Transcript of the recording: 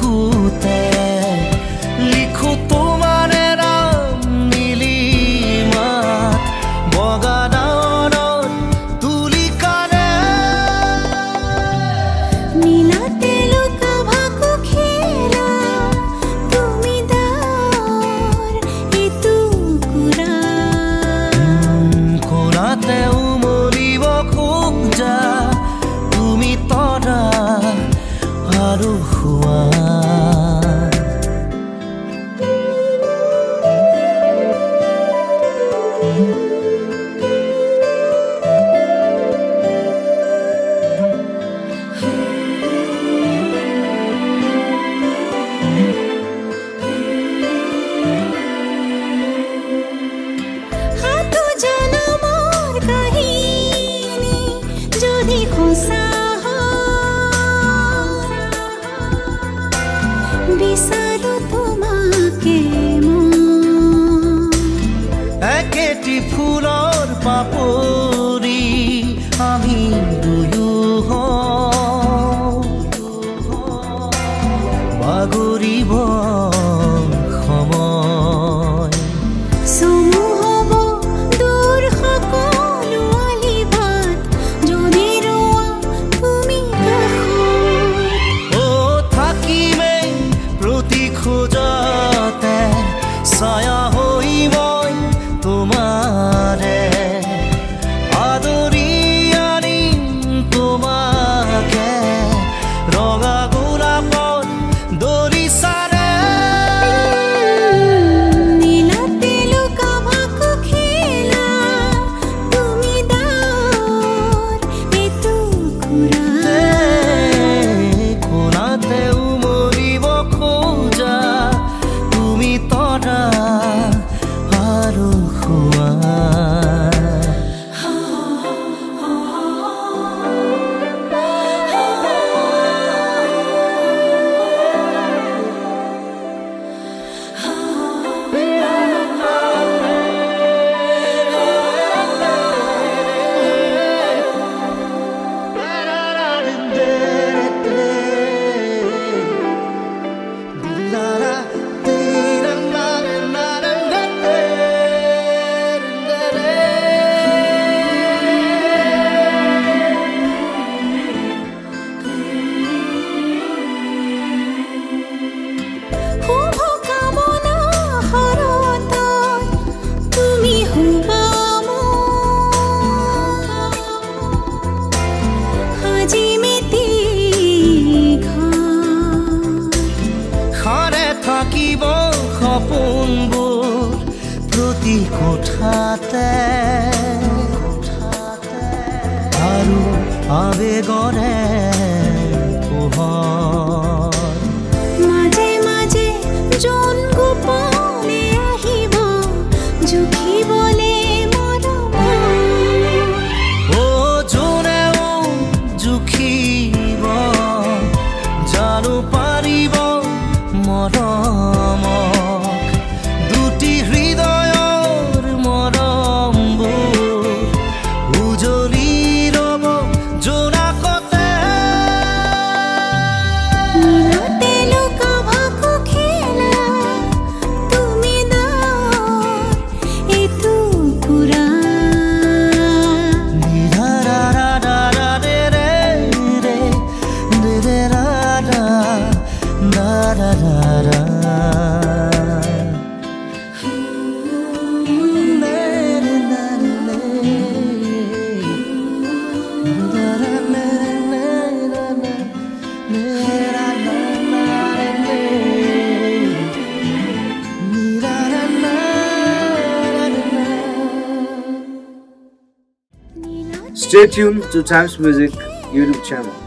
বুকুতে লিখো তোমাৰ নাম নীলিমাত বগা ডাৱৰত তুলিকাৰে নীলাতে লুকা ভাকু খেলা তুমি দাৰ এটু কুৰা কোলাতে উমলিব খোজা তুমি তৰা আৰু শুৱা হাতু জনমৰ কাহিনী যদি খোসা বিচাৰো তোমাকে একেটি ফুলৰ পাপৰি আমি দুয়ো বাগৰিব সময় চমু হ'ব দূৰ সকলো আলিবাট যদি ৰোৱা তুমি কাষত ও থাকিমে প্ৰতি খোজতে ছায়া হৈ মই তোমাৰে আদৰি আনিম তোমাকে ৰঙা গোলাপৰ দৰিচাৰে নীলাতে লুকা ভাকু খেলা তুমি দাৰ এটু কুৰা কোলাতে উমলিব খোজা তুমি তৰা আৰু শুৱা শুভ কামনা হৰত তুমি শুবা আজি মেটি সাৰে থাকিব সপোনবোৰ প্ৰতি কোঠাতে আৰু আবেগৰে পোহৰ মাজে মাজে যোন গোপনে আহিব জুখিবলে মৰম ও যোনেও জুখিব জানো পাৰিব মৰমক দুটি হৃদয়ৰ মৰমবোৰ উজলি ৰব জোনাকতে নীলাতে লুকা ভাকু খেলা তুমি দাৰ এটু কুৰা Stay tuned to Times Music YouTube channel.